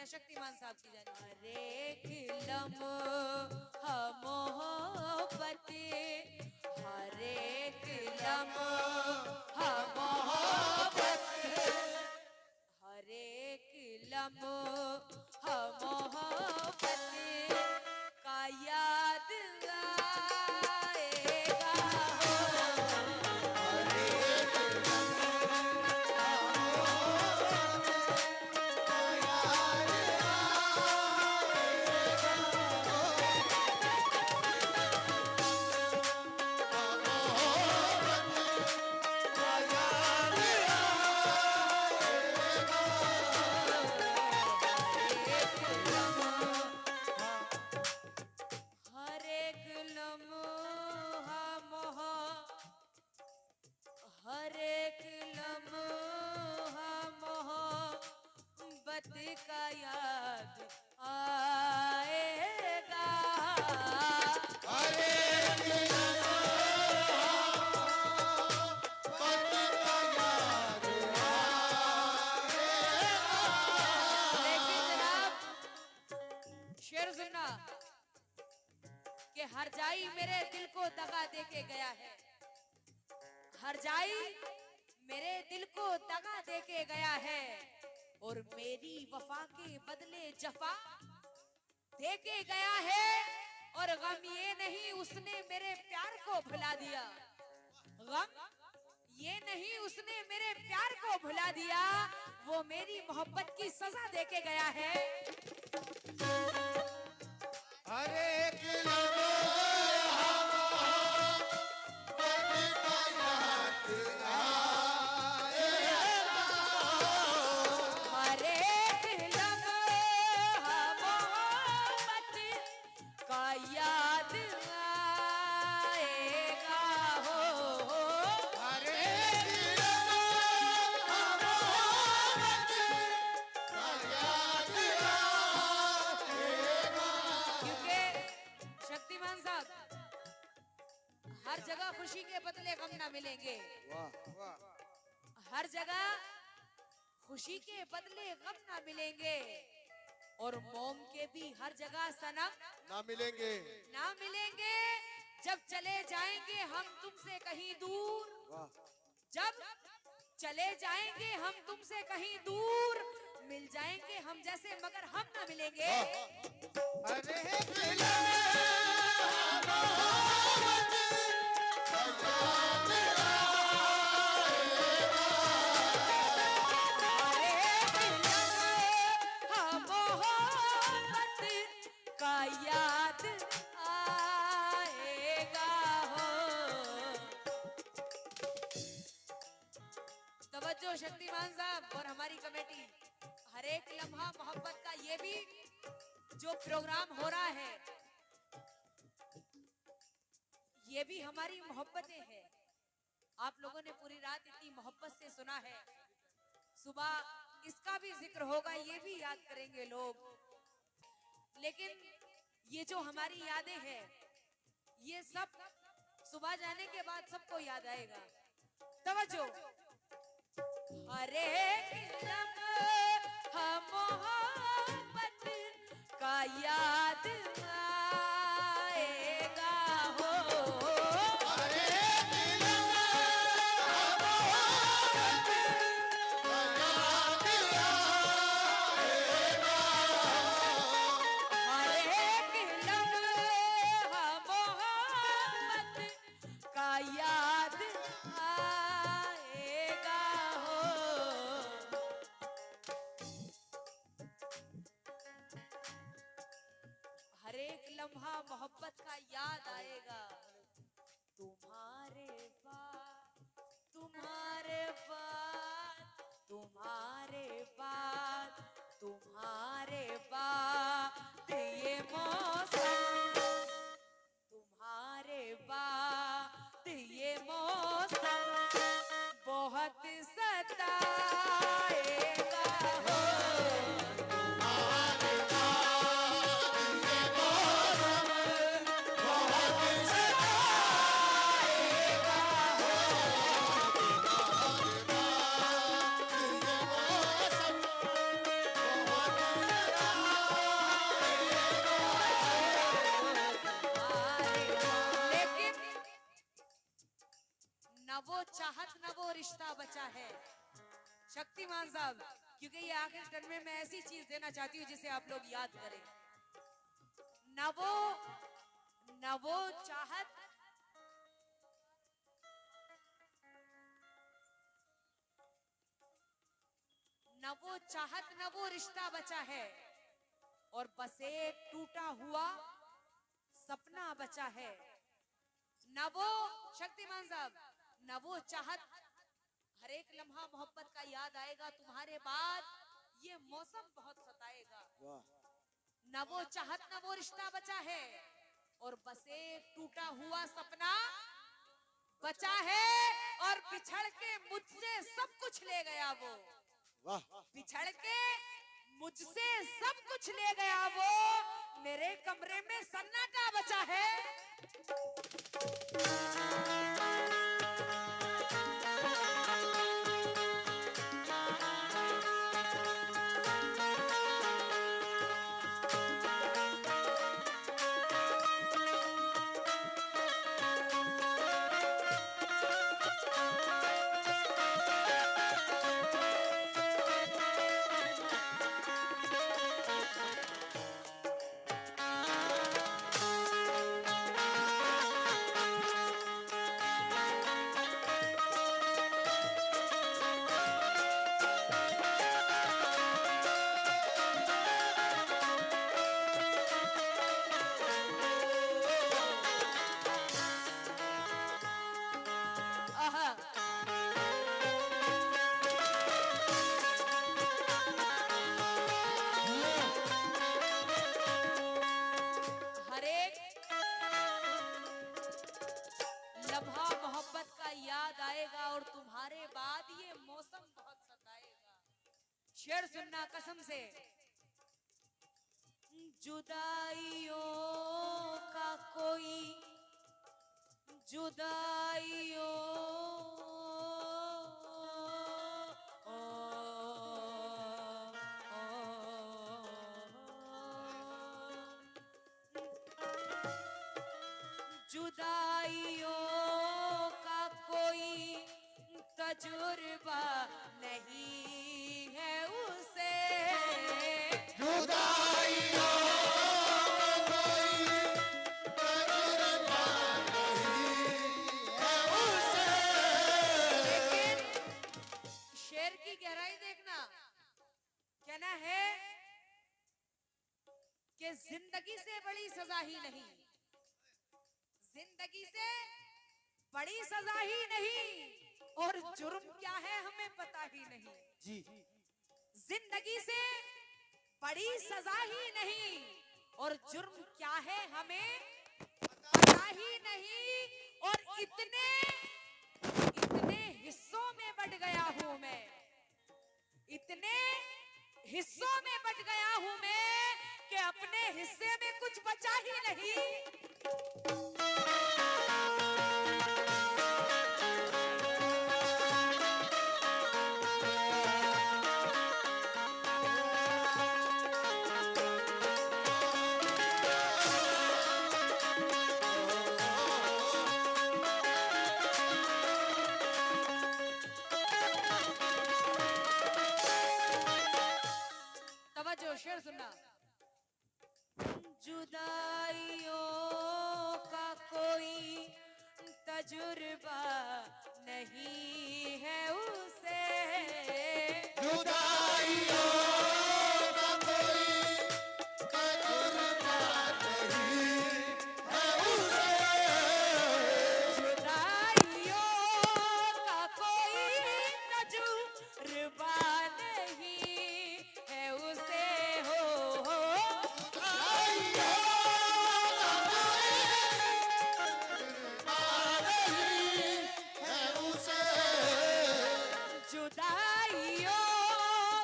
शक्तिमान साहब की जानी। हर एक लम्हा मोहब्बत, हर एक लम्हा मोहब्बत, हर एक लम्हा मोहब्बत का याद आएगा। हर एक लम्हा मोहब्बत का याद आएगा। हर एक लम्हा मोहब्बत का याद आएगा। लेकिन जनाब शेर सुनना कि हर जाई मेरे दिल को दगा दे के गया है, हर जाई मेरे दिल को दगा दे के गया है, और मेरी वफा के बदले जफा दे के गया है। और गम ये नहीं उसने मेरे प्यार को भुला दिया, गम ये नहीं उसने मेरे प्यार को भुला दिया, वो मेरी मोहब्बत की सजा दे के गया है। हर एक लम्हा मोहब्बत का याद आएगा। हर एक लम्हा मोहब्बत का याद आएगा। हो हर एक लम्हा मोहब्बत का याद आएगा। क्योंकि शक्तिमान साहब हर जगह खुशी के बदले गम ना मिलेंगे, वाह वाह। हर जगह खुशी के बदले गम ना मिलेंगे, और मोम के भी हर जगह सनम ना मिलेंगे। ना मिलेंगे। जब चले जाएंगे हम तुमसे कहीं दूर, वाह। जब चले जाएंगे हम तुमसे कहीं दूर, मिल जाएंगे हम जैसे मगर हम ना मिलेंगे। हर एक लम्हा मोहब्बत का याद हर एक लम्हा मोहब्बत का याद आएगा। हो तवज्जो शक्तिमान साहब और हमारी कमेटी, हर एक लम्हा मोहब्बत का ये भी जो प्रोग्राम हो रहा है, ये भी हमारी मोहब्बतें हैं। आप लोगों ने पूरी रात इतनी मोहब्बत से सुना है, सुबह इसका भी जिक्र होगा, ये भी याद करेंगे लोग। लेकिन ये जो हमारी यादें हैं, ये सब सुबह जाने के बाद सबको याद आएगा। तवज्जो। हर एक लम्हा मोहब्बत का याद आएगा। हो हर एक लम्हा मोहब्बत का याद आएगा। हर एक लम्हा मोहब्बत का याद आएगा। हो हर एक लम्हा मोहब्बत का याद आएगा। तुम्हारे बाद, तुम्हारे बाद, तुम्हारे बाद, तुम्हारे बाद ये मौसम, तुम्हारे बाद ये मौसम बहुत सताएगा। हो तुम्हारे बाद ये मौसम बहुत सताएगा। शक्तिमान साहब, क्योंकि ये आखिर टर्न में मैं ऐसी चीज देना चाहती हूँ जिसे आप लोग याद करें। न वो चाहत, न वो रिश्ता बचा है, और बस एक टूटा हुआ सपना बचा है। न वो शक्तिमान साहब, न वो चाहत, हर एक लम्हा मोहब्बत का याद आएगा, तुम्हारे बाद ये मौसम बहुत सताएगा। न वो चाहत, न वो रिश्ता बचा है, और बस एक टूटा हुआ सपना बचा है, और बिछड़ के मुझसे सब कुछ ले गया वो। बिछड़ के मुझसे सब कुछ ले गया वो, मेरे कमरे में सन्नाटा बचा है। शेर सुनना कसम से। जुदाइयों का कोई, जुदाइयों जुदाइयों का कोई तजुर्बा नहीं है उसे। जुदाइयों का कोई तजुर्बा नहीं है उसे। लेकिन शेर की गहराई देखना, कहना है कि जिंदगी से बड़ी सजा ही नहीं, जिंदगी से बड़ी सजा ही नहीं, और जुर्म क्या है हमें पता ही नहीं जी। जिंदगी से बड़ी सजा ही नहीं, और जुर्म क्या है हमें पता ही नहीं। और इतने इतने हिस्सों में बट गया हूं मैं, इतने हिस्सों में बट गया हूं मैं कि अपने हिस्से में कुछ बचा ही नहीं। शेर सुनना। जुदाइयों का कोई तजुर्बा नहीं है उसे। जुदाइयों का कोई तजुर्बा नहीं है उसे। जुदाइयों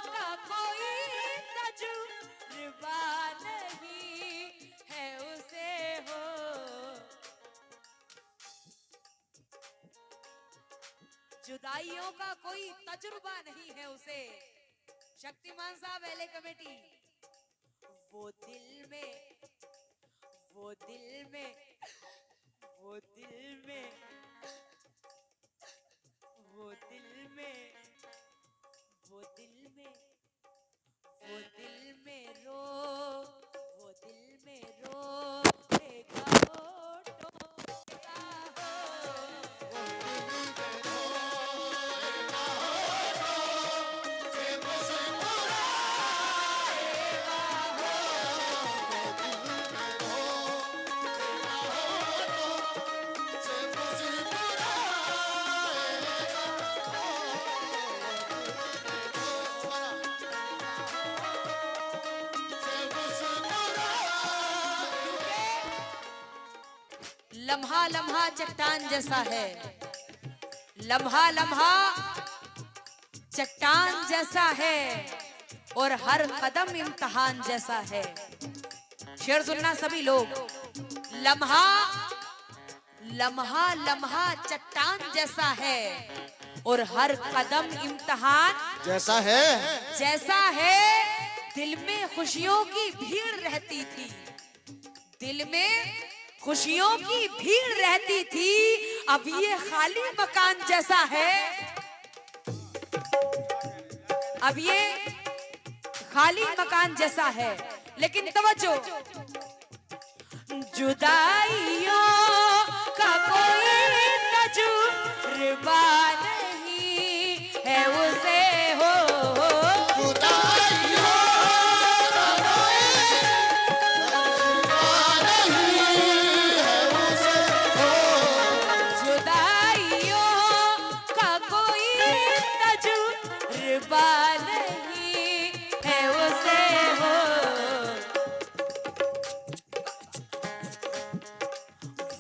का कोई तजुर्बा नहीं है उसे। जुदाइयों का कोई तजुर्बा नहीं है उसे। शक्तिमान साहब, एले कमेटी, वो दिल में, वो दिल में, वो दिल में, वो दिल में, वो दिल में वो दिल में रो वो दिल में रोएगा टोएगा लम्हा लम्हा चट्टान जैसा है, लम्हा लम्हा चट्टान जैसा है और हर कदम इम्तिहान जैसा है। शेर सुनना सभी लोग। लम्हा लम्हा लम्हा चट्टान जैसा है और हर कदम इम्तिहान जैसा है। दिल में खुशियों की भीड़ रहती थी, दिल में खुशियों की भीड़ रहती थी, अब ये खाली मकान जैसा है, अब ये खाली मकान जैसा है। लेकिन तवज्जो, जुदाइयों का कोई तजुर्बा नहीं है उसे हो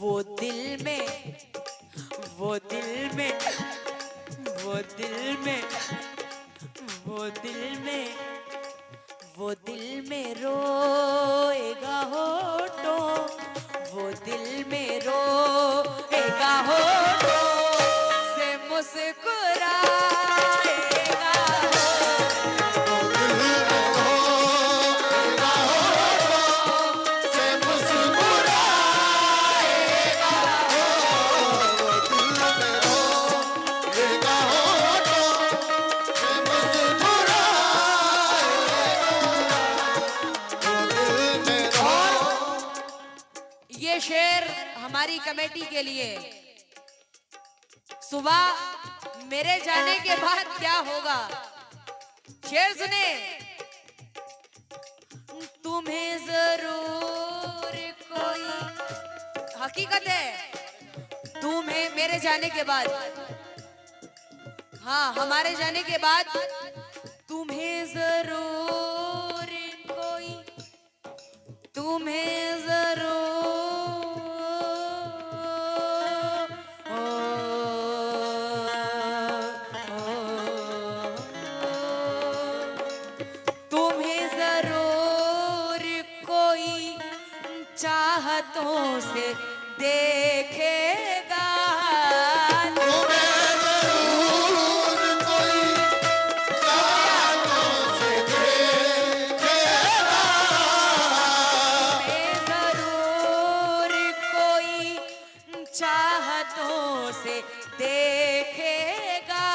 वो दिल में वो दिल में वो दिल में वो दिल में वो दिल में रोएगा होठो वो दिल में रोएगा होठो से मुस्कुराएगा शेर हमारी कमेटी के लिए। सुबह मेरे जाने के बाद क्या होगा, शेर सुने। तुम्हें जरूर कोई, हकीकत है, तुम्हें मेरे जाने के बाद, हाँ हमारे जाने के बाद तुम्हें जरूर कोई, तुम्हें जरूर चाहतों से देखेगा, तुम्हें जरूर कोई चाहतों से देखेगा, तुम्हें जरूर कोई चाहतों से देखेगा,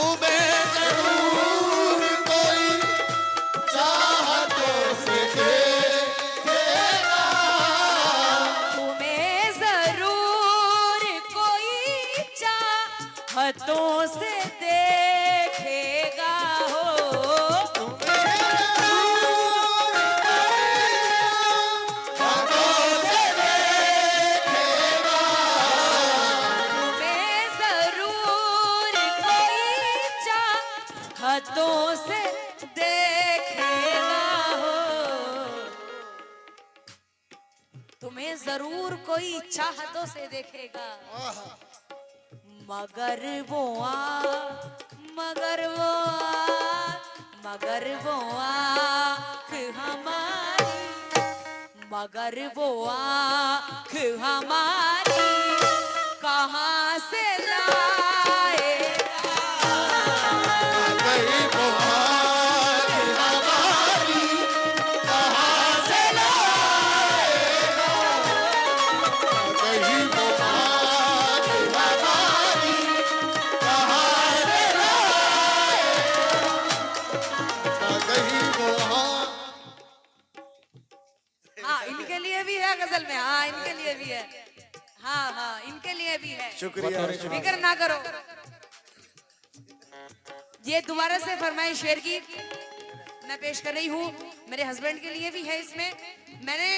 तुम्हें जरूर कोई चाहतों से हाथों से देखेगा हो, हाथों से देखेगा, तुम्हें जरूर कोई हाथों से देखेगा हो, तुम्हें जरूर कोई चाहतों से देखेगा। मगर वो आँख हमारी, मगर वो आँख हमारी कहाँ से लाएगा, गई वो आँख हमारी कहाँ से लाएगा, गई वो आँख हमारी कहाँ से लाएगा, गजल में, हाँ इनके लिए भी है, हाँ हाँ इनके लिए भी है, शुक्रिया फिक्र ना करो। ये दोबारा से फरमाइश शेर की मैं पेश कर रही हूँ, मेरे हस्बैंड के लिए भी है। इसमें मैंने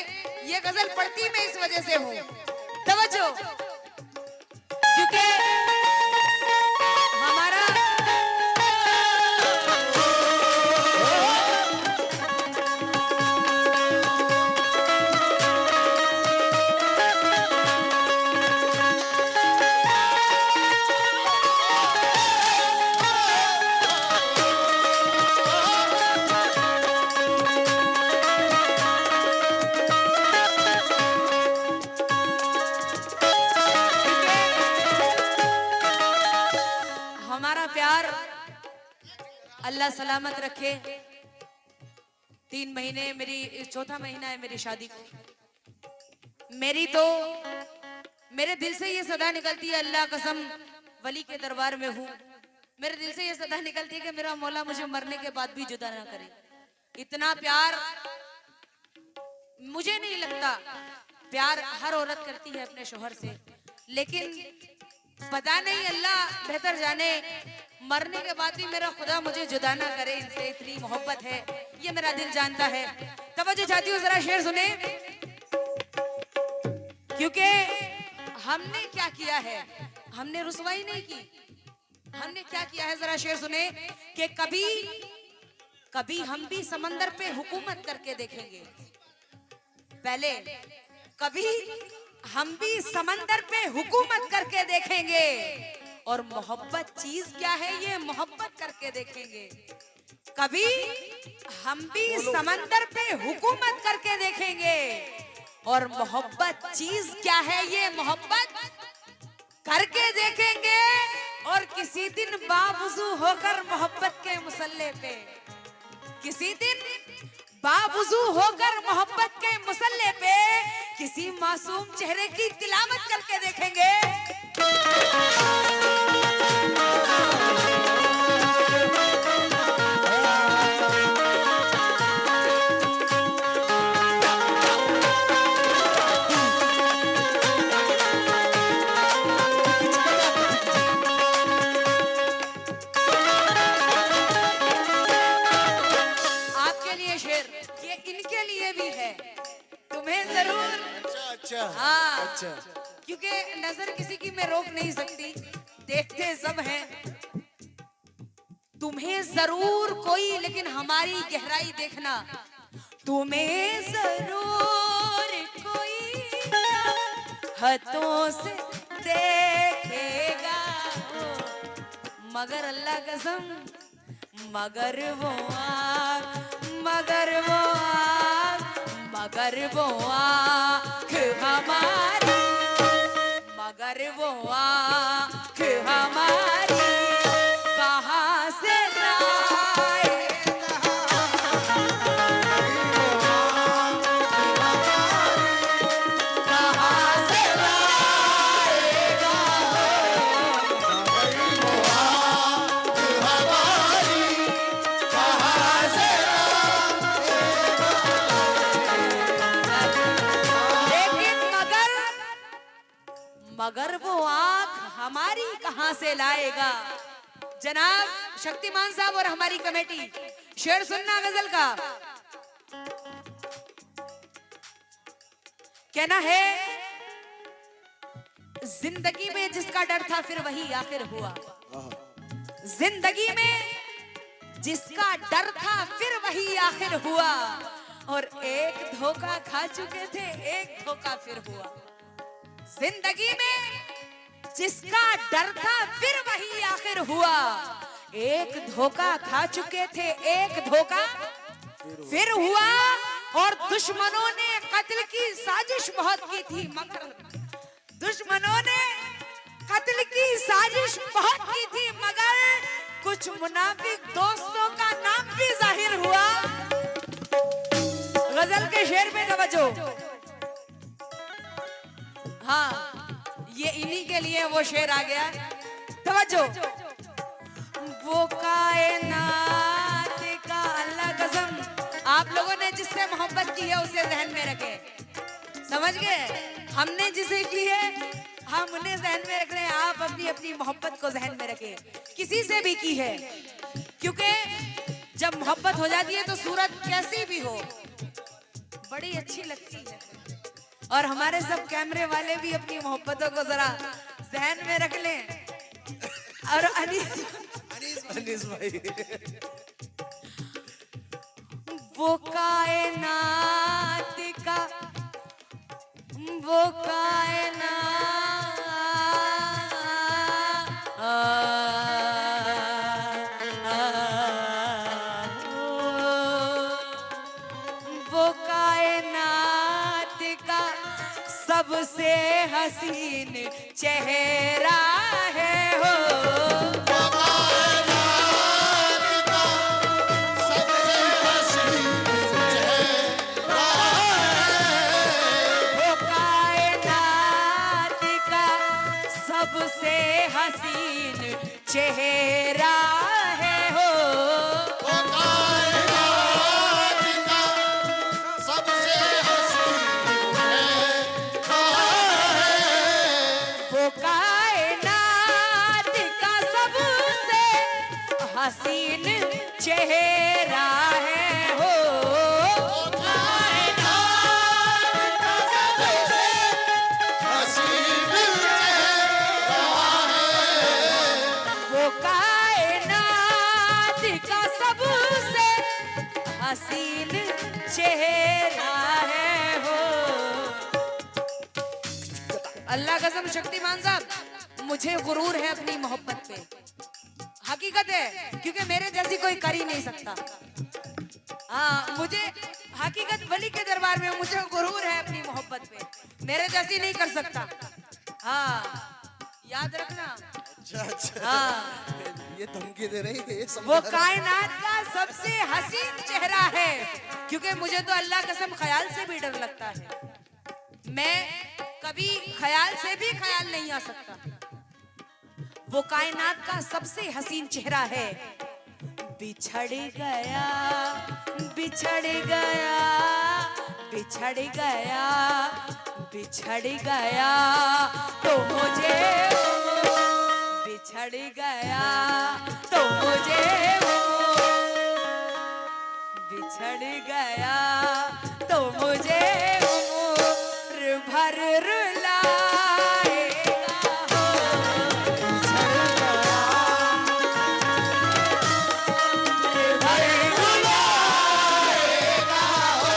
ये गजल पढ़ती मैं इस वजह से हूँ, तवज्जो, क्योंकि हमारा हमारा प्यार अल्लाह सलामत रखे। 3 महीने, मेरी चौथा महीना है मेरी शादी को। मेरी तो मेरे दिल से ये सदा निकलती है, अल्लाह कसम वली के दरबार में हूँ, मेरे दिल से ये सदा निकलती है कि मेरा मौला मुझे मरने के बाद भी जुदा ना करे। इतना प्यार मुझे नहीं लगता प्यार हर औरत करती है अपने शोहर से, लेकिन पता नहीं अल्लाह बेहतर जाने, मरने के बाद भी मेरा खुदा मुझे जुदा ना करे इनसे, इतनी मोहब्बत है, ये मेरा दिल जानता है। तवज्जो चाहती हूँ, जरा शेर सुने, क्योंकि हमने क्या किया है, हमने रुसवाई नहीं की, हमने क्या किया है, जरा शेर सुने कि कभी कभी हम भी समंदर पे हुकूमत करके देखेंगे। पहले कभी हम भी समंदर पे हुकूमत करके देखेंगे, और मोहब्बत चीज क्या है ये मोहब्बत करके देखेंगे। कभी हम भी समंदर पे हुकूमत करके देखेंगे, और मोहब्बत चीज क्या है ये मोहब्बत करके देखेंगे। और किसी दिन बावजू होकर मोहब्बत के मुसल्ले पे, किसी दिन बावजू होकर मोहब्बत के मुसल्ले पे किसी मासूम चेहरे की तिलावत करके देखेंगे। आपके लिए शेर, ये इनके लिए भी है, तुम्हें जरूर, अच्छा हाँ अच्छा, क्योंकि नजर किसी की मैं रोक नहीं सकती, देखते सब हैं। तुम्हें जरूर कोई, लेकिन हमारी गहराई देखना, तुम्हें जरूर कोई हाथों से देखेगा, मगर अल्लाह कसम, मगर वो आँख, मगर वो आँख, मगर वो आँख हमारी, मगर वो आँख हमारी कहाँ से लाए। कहाँ से लाएगा लेकिन मगर वो आँख हमारी कहाँ से लाएगा। जनाब शक्तिमान साहब और हमारी कमेटी, शेर सुनना गजल का, कहना है, जिंदगी में जिसका डर था फिर वही आखिर हुआ, जिंदगी में जिसका डर था फिर वही आखिर हुआ, और एक धोखा खा चुके थे एक धोखा फिर हुआ। जिंदगी में जिसका डर था फिर वही आखिर हुआ, एक धोखा खा चुके थे एक धोखा फिर हुआ, और दुश्मनों ने कत्ल की साजिश बहुत की थी, मगर दुश्मनों ने कत्ल की साजिश बहुत की थी, मगर कुछ मुनाफिक दोस्तों का नाम भी जाहिर हुआ। गजल के शेर में तवज्जो, हाँ ये इन्हीं के लिए वो शेर आ गया, तवज्जो। वो कायनात का अल्लाह कसम, आप लोगों ने जिससे मोहब्बत की है उसे जहन में रखे, समझ गए? हमने जिसे की है हम उन्हें जहन में रख रहे हैं, आप अपनी अपनी मोहब्बत को जहन में रखें, किसी से भी की है, क्योंकि जब मोहब्बत हो जाती है तो सूरत कैसी भी हो बड़ी अच्छी लगती है। और हमारे सब कैमरे वाले भी अपनी मोहब्बतों को जरा जहन में रख लें। और अनीस भाई वो कायनात का वो कायनात का सबसे हसीन चेहरा है हो। सबसे हसीन चेहरा है हो। वो कायनात का सबसे हसीन चेहरा है। वो कायनात का सबसे हसीन चेहरा है हो। वो कायनात का सबसे हसीन वो कायनात का सबसे हसीन चेहरा है हो। अल्लाह कसम शक्तिमान साहब, मुझे गुरूर है अपनी मोहब्बत पे, हकीकत है, क्योंकि मेरे जैसी कोई कर ही नहीं सकता। हाँ, मुझे हकीकत वली के दरबार में मुझे गुरूर है अपनी मोहब्बत पे, मेरे जैसी नहीं कर सकता। हाँ, याद रखना। अच्छा हाँ, ये धमकी दे रही है, ये वो कायनात का सबसे हसीन चेहरा है, क्योंकि मुझे तो अल्लाह कसम ख्याल से भी डर लगता है। मैं कभी ख्याल से भी ख्याल नहीं आ सकता। वो कायनात का सबसे हसीन चेहरा है। बिछड़ गया बिछड़ गया बिछड़ गया बिछड़ गया तो मुझे बिछड़ गया तो मुझे बिछड़ गया तो मुझे उम्र भर रुलाएगा हो। बिछड़ गया उम्र भर रुलाएगा हो।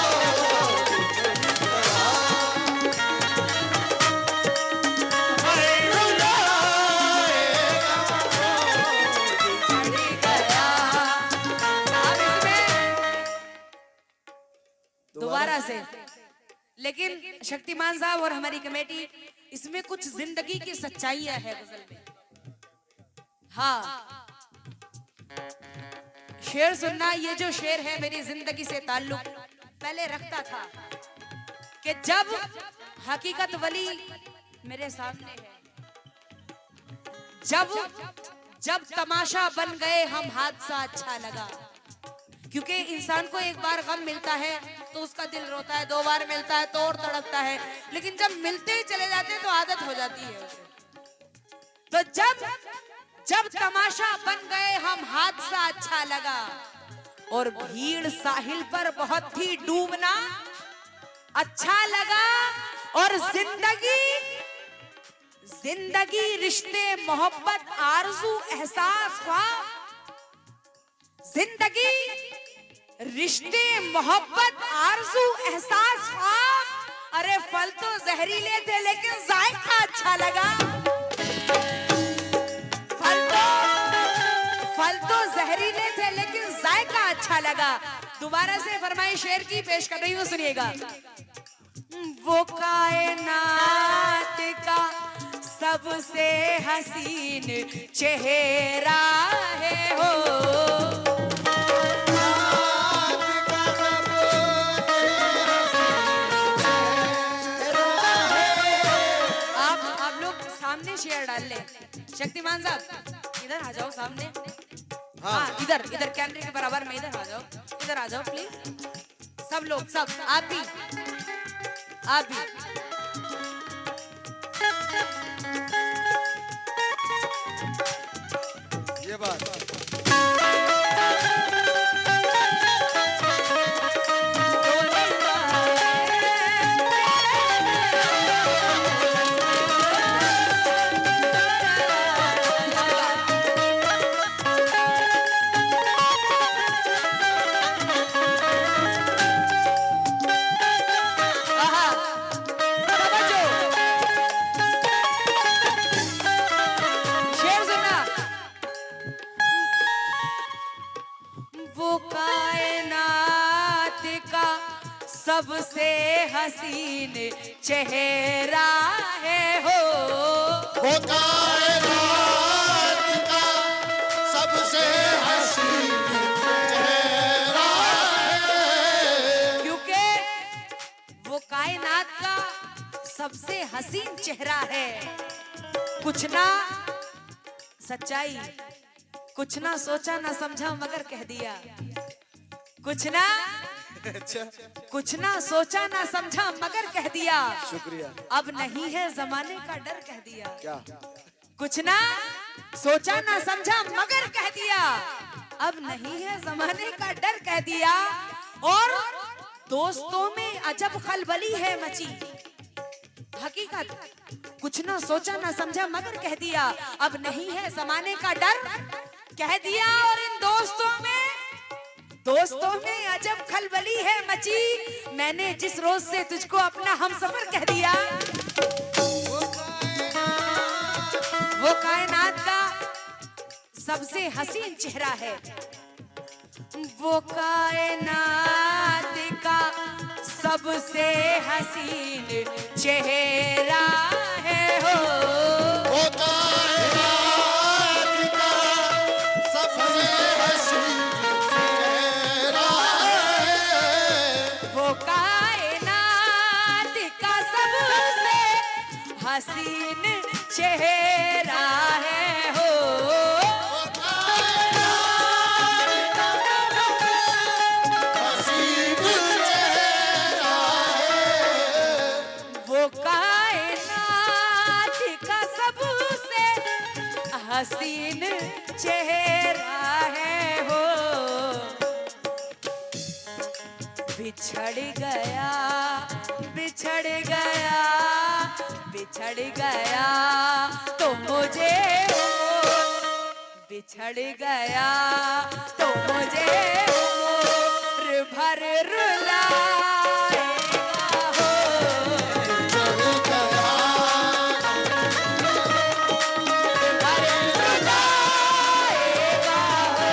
दोबारा से, लेकिन शक्तिमान साहब और हमारी कमेटी, इसमें कुछ जिंदगी की सच्चाइयां है गजल में। हाँ, शेर सुनना, ये जो शेर है मेरी जिंदगी से ताल्लुक पहले रखता था कि जब हकीकत वली मेरे सामने है, जब तमाशा बन गए हम हादसा अच्छा लगा। क्योंकि इंसान को एक बार गम मिलता है तो उसका दिल रोता है, 2 बार मिलता है तो और तड़पता है, लेकिन जब मिलते ही चले जाते हैं तो आदत हो जाती है उसे। तो जब तमाशा बन गए हम हादसा अच्छा लगा, और भीड़ साहिल पर बहुत थी डूबना अच्छा लगा, और जिंदगी रिश्ते मोहब्बत आरज़ू एहसास हुआ। जिंदगी रिश्ते मोहब्बत आरज़ू एहसास हुआ। अरे फल तो जहरीले थे लेकिन जायका अच्छा लगा। फल तो जहरीले थे लेकिन जायका अच्छा लगा। दोबारा से फरमाए शेर की पेश कर रही हूँ, सुनिएगा। वो कायनात का सबसे हसीन चेहरा है हो। आप लोग सामने शेयर डाल ले। शक्तिमान साहब इधर आ जाओ सामने। हाँ, इधर कैमरे के बराबर में इधर आ जाओ, प्लीज। सब लोग, सब आप भी अभी ये बात आहा, समझो, शेर सुनना। वो कायनात का सबसे हसीन चेहरा है हो। वो कायनात का सबसे हसीन चेहरा है। क्योंकि वो कायनात का सबसे हसीन चेहरा है। कुछ ना सच्चाई, कुछ ना सोचा ना समझा मगर कह दिया। कुछ ना अच्छा, कुछ ना सोचा ना समझा मगर कह दिया। शुक्रिया। अब नहीं है जमाने का डर कह दिया। क्या कुछ ना सोचा ना समझा मगर कह दिया। अब नहीं है जमाने का डर कह दिया। और दोस्तों में अजब खलबली है मची। हकीकत, कुछ ना सोचा ना समझा मगर कह दिया। अब नहीं है जमाने का डर कह दिया। और इन दोस्तों में अजब खलबली है मची। मैंने जिस रोज से तुझको अपना हमसफर कह दिया। वो कायनात का सबसे हसीन चेहरा है। वो कायनात का सबसे हसीन चेहरा है हो। वो कायनात का सबसे हसीन चेहरा है। वो कायनात का सबसे हसीन चेहरा है हो। हसीन चेहरा है। वो कायनात का सबसे हसीन चेहरा है हो। बिछड़ गया, बिछड़ गया, बिछड़ गया तो मुझे हो। बिछड़ गया तो मुझे उम्र भर रुलाएगा हो। भर रुलाएगा हो।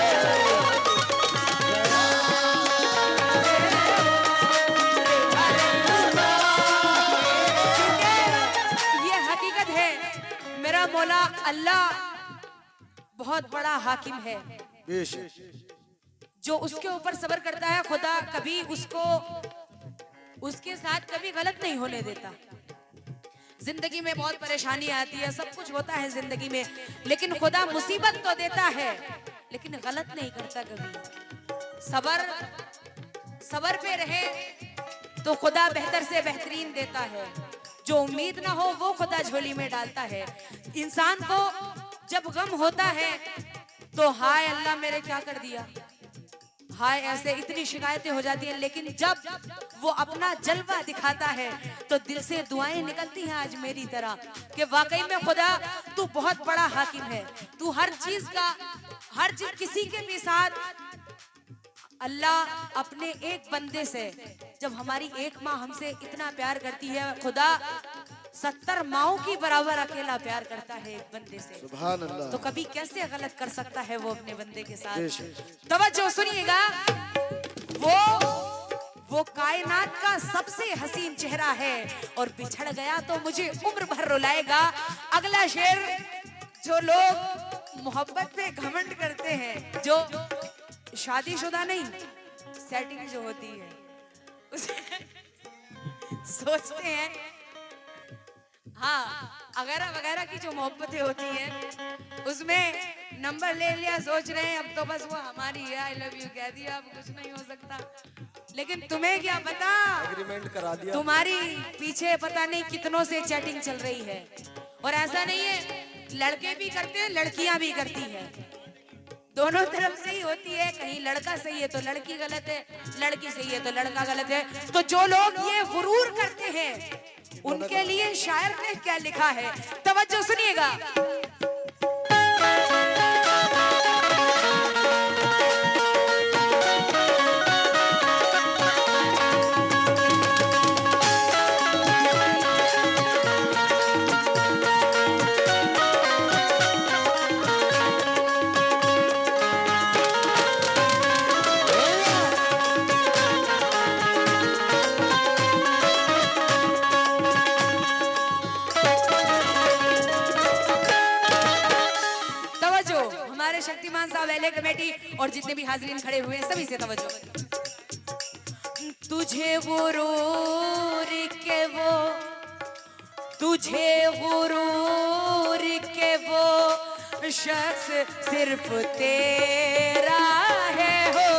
ये हकीकत है। मेरा मौला अल्लाह बहुत बड़ा हाकिम है। बेशक जो उसके ऊपर सब्र करता है, खुदा कभी उसको उसके साथ कभी गलत नहीं होने देता। जिंदगी में बहुत परेशानी आती है, सब कुछ होता है जिंदगी में, लेकिन खुदा मुसीबत तो देता है लेकिन गलत नहीं करता कभी। सब्र पे रहे तो खुदा बेहतर से बेहतरीन देता है। जो उम्मीद ना हो वो खुदा झोली में डालता है। इंसान को जब गम होता है तो हाय अल्लाह मेरे क्या कर दिया, हाय ऐसे इतनी शिकायतें हो जाती हैं। लेकिन जब वो अपना जलवा दिखाता है तो दिल से दुआएं निकलती हैं आज मेरी तरह कि वाकई में खुदा तू बहुत बड़ा हाकिम है। तू हर चीज किसी के भी साथ अल्लाह अपने एक बंदे से, जब हमारी एक माँ हमसे इतना प्यार करती है, खुदा 70 माओं की बराबर अकेला प्यार करता है एक बंदे से। सुभान अल्लाह। तो कभी कैसे गलत कर सकता है वो अपने बंदे के साथ। बेशक। तवज्जो सुनिएगा। वो कायनात का सबसे हसीन चेहरा है और बिछड़ गया तो मुझे उम्र भर रुलाएगा। अगला शेर, जो लोग मोहब्बत पे घमंड करते हैं, जो शादीशुदा नहीं, सेटिंग जो होती है उसे सोचते हैं, हाँ वगैरह वगैरह की जो मोहब्बतें होती हैं उसमें नंबर ले लिया, सोच रहे हैं अब तो बस वो हमारी है, आई लव यू कह दिया, अब कुछ नहीं हो सकता। लेकिन तुम्हें क्या पता, एग्रीमेंट करा दिया। तुम्हारी पीछे पता नहीं कितनों से चैटिंग चल रही है। और ऐसा नहीं है, लड़के भी करते हैं, लड़कियां भी करती है, दोनों तरफ से ही होती है। कहीं लड़का सही है तो लड़की गलत है, लड़की सही है तो लड़का गलत है। तो जो लोग ये गुरूर करते हैं उनके लिए शायर ने क्या लिखा है, तवज्जो सुनिएगा। हमारे शक्तिमान साहब, एलए कमेटी और जितने भी हाजरीन खड़े हुए हैं सभी से तवज्जो। तुझे गुरूर के वो, तुझे गुरूर के वो शख्स सिर्फ तेरा है हो।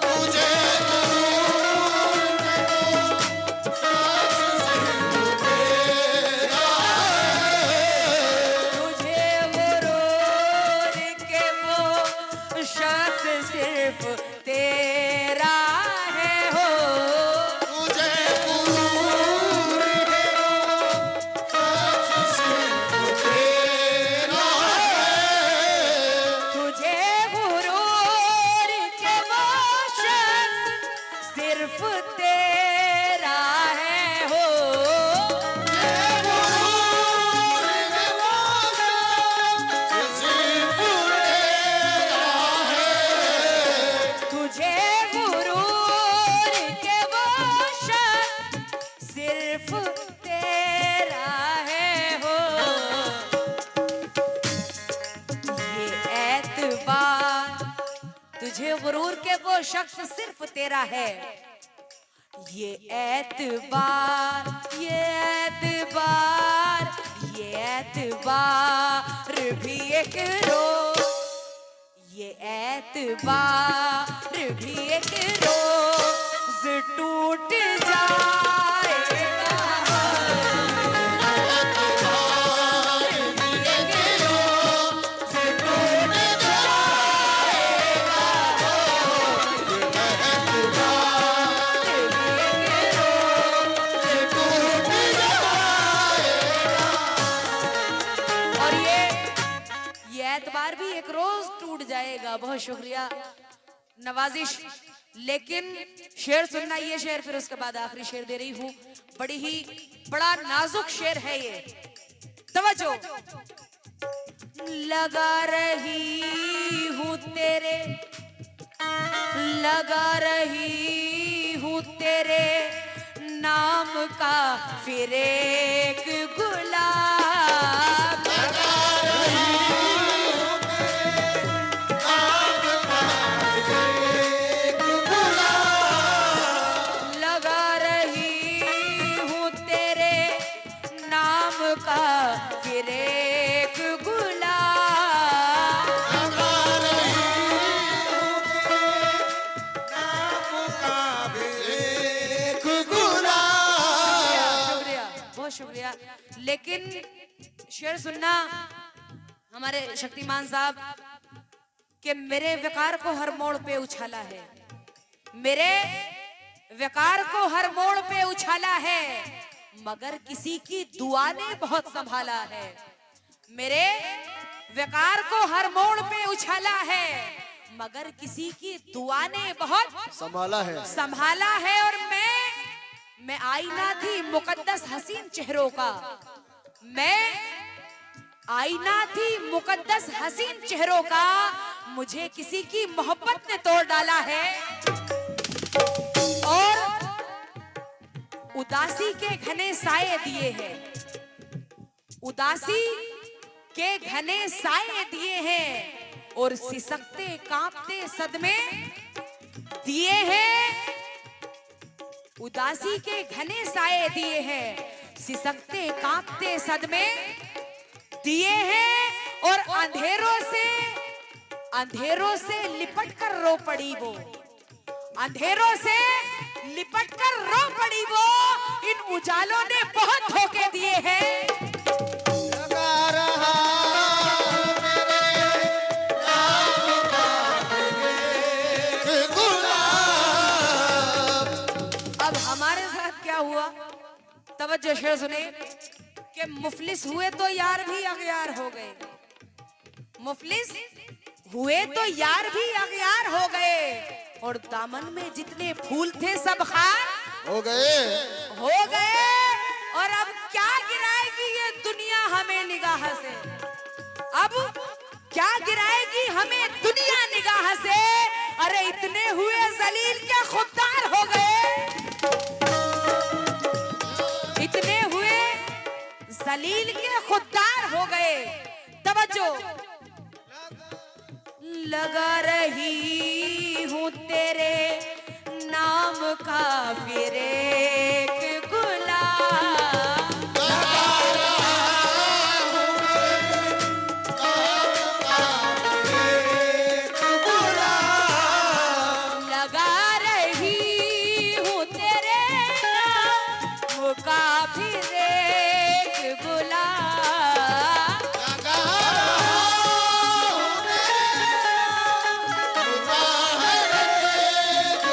तुझे सिर्फ तेरा है हो। तुझे गुरूर के वो शख्स सिर्फ तेरा है। तुझे गुरूर के वो शख्स सिर्फ तेरा है हो। तुझे गुरूर के वो शख्स सिर्फ तेरा है। ये एतबार, ये एतबार, ये एतबार भी एक रोज, ये एतबार भी एक रोज टूट जाएगा। एतबार भी एक रोज टूट जाएगा। बहुत शुक्रिया, नवाजिश। लेकिन शेर सुनना, ये शेर, फिर उसके बाद आखिरी शेर दे रही हूँ। बड़ी ही बड़ा नाजुक शेर है ये, तवज्जो। लगा रही हूँ तेरे, लगा रही हूँ तेरे नाम का फिर एक गुलाब। फिर एक गुलाब शुक्रिया, बहुत शुक्रिया। लेकिन शेर सुनना हमारे शक्तिमान साहब कि मेरे वकार को हर मोड़ पे उछाला है, मेरे वकार को हर मोड़ पे उछाला है, मगर किसी की दुआ ने बहुत संभाला है। मेरे वकार को हर मोड़ पे उछाला है, मगर किसी की दुआ ने बहुत संभाला है। और मैं आईना थी मुकद्दस हसीन चेहरों का, मैं आईना थी मुकद्दस हसीन चेहरों का, मुझे किसी की मोहब्बत ने तोड़ डाला है। और उदासी के घने साए दिए हैं, उदासी के घने साए दिए हैं, और सिसकते कांपते सदमे दिए हैं। उदासी के घने साए दिए हैं, सिसकते कांपते सदमे दिए हैं। और अंधेरों से लिपट कर रो पड़ी वो, अंधेरों से लिपट कर रो पड़ी वो, इन उजालों ने बहुत धोखे दिए हैं। लगा रहा मेरे नाम का एक गुलाब। अब हमारे साथ क्या हुआ, तवज्जो शेर सुने कि मुफलिस हुए तो यार भी अगयार हो गए, मुफलिस हुए तो यार भी अगयार हो गए, और दामन में जितने फूल थे सब खार हो गए। और अब क्या गिराएगी ये दुनिया हमें निगाह से, अब क्या गिराएगी हमें दुनिया निगाह से। अरे इतने हुए जलील के खुददार हो गए, इतने हुए जलील के खुददार हो गए। तवज्जो, लगा रही हूँ तेरे नाम का फिर एक गुलाब, लगा रहा हूँ मेरे नाम का एक गुलाब। लगा रही हूँ तेरे नाम का फिर एक गुलाब। लगा रहा हूँ मेरे बाहर एक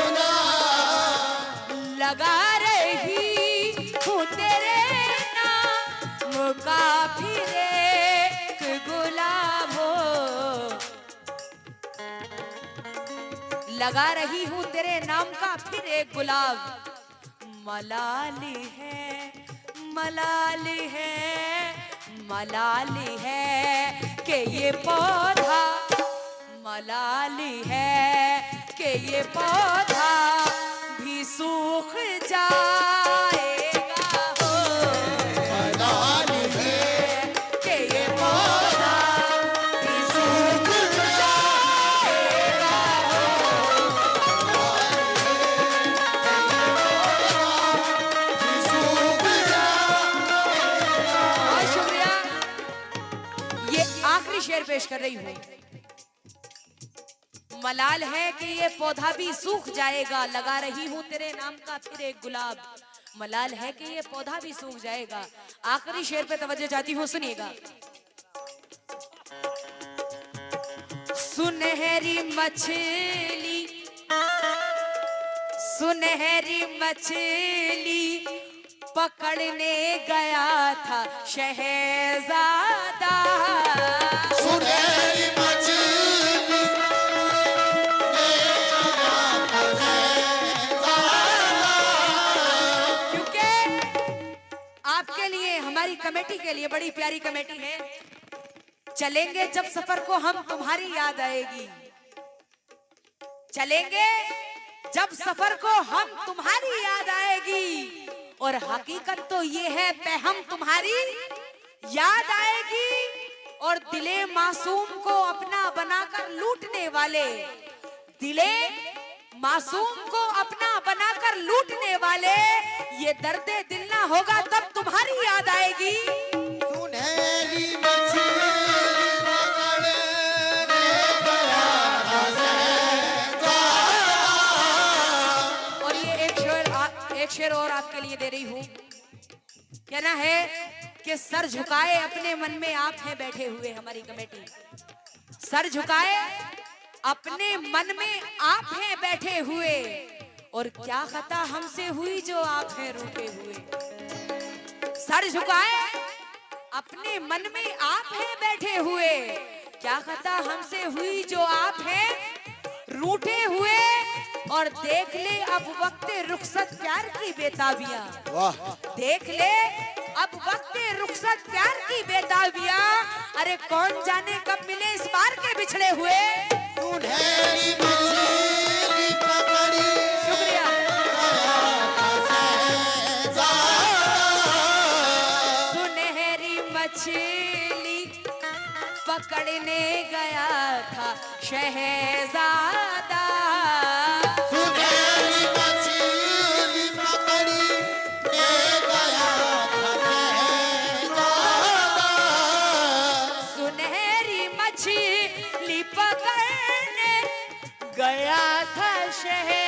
गुलाब। लगा रही हूँ तेरे नाम का फिर एक गुलाब हो, लगा रही हूँ तेरे नाम का फिर एक गुलाब। मलाली है, मलाली है, मलाली है कि ये पौधा, मलाली है कि ये पौधा भी सूख जाएगा हो, मलाली है कि ये पौधा भी सूख जाएगा हो। सूख बहुत शुक्रिया। ये आखिरी शेर पेश कर रही हूँ। मलाल है कि ये पौधा भी सूख जाएगा, लगा रही हूँ तेरे नाम का फिर एक गुलाब। मलाल है कि ये पौधा भी सूख जाएगा। आखिरी शेर पे तवज्जो चाहती हूँ, सुनिएगा। सुनहरी मछली, सुनहरी मछली पकड़ने गया था शहजादा, सुनहरी मछली क्योंकि आपके लिए, हमारी कमेटी के लिए, बड़ी प्यारी कमेटी है। चलेंगे जब सफर को हम तुम्हारी याद आएगी, चलेंगे जब सफर को हम तुम्हारी याद आएगी, और हकीकत तो ये है हम तुम्हारी याद आएगी। और दिले मासूम को अपना बनाकर लूटने वाले, दिले मासूम को अपना बनाकर लूटने वाले, ये दर्दे दिल ना होगा तब तुम्हारी याद आएगी। सुनहरी मछली पकड़ने गया था और ये एक शेर और आपके लिए दे रही हूँ। कहना है कि सर झुकाए अपने मन में आप हैं बैठे हुए, हमारी कमेटी सर झुकाए अपने मन में आप हैं बैठे हुए, और क्या खता हमसे हुई जो आप हैं रूठे हुए। सर झुकाए अपने मन में आप हैं बैठे हुए, क्या खता हमसे हुई जो आप हैं रूठे हुए। और देख ले अब वक्त रुखसत प्यार की बेताबियां, वाह देख ले अब वक्त रुखसत प्यार की बेताबियां। अरे कौन जाने कब मिले इस बार के बिछड़े हुए। सुनहरी मछली पकड़ी शुक्रिया। सुनहरी मछली पकड़ने गया था शहजादा, सुनहरी मछली पकड़ी ले गया था सुनहरी मछली पकड़ने गया था शहर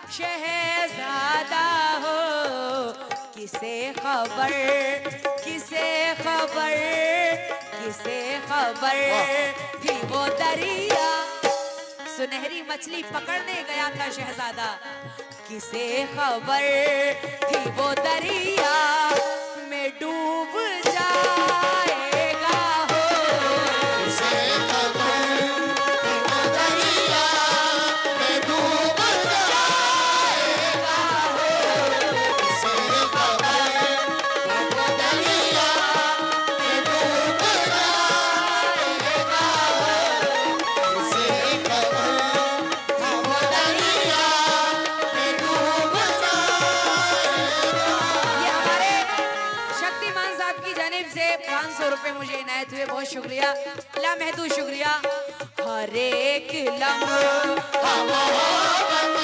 शहजादा हो, किसे खबर, किसे खबर, किसे खबर थी वो दरिया। सुनहरी मछली पकड़ने गया था शहजादा, किसे खबर थी वो दरिया में डूब जाएगा हो। किसे खबर थी वो दरिया में डूब जाएगा हो। किसे खबर थी वो दरिया में डूब जाएगा हो। किसे खबर थी वो दरिया में डूब जाएगा। ये हमारे शक्तिमान साहब की जानिब से 500 रुपए मुझे इनायत हुए, बहुत शुक्रिया, लामहदूद शुक्रिया। हर एक लम्हा हम मोहब्बत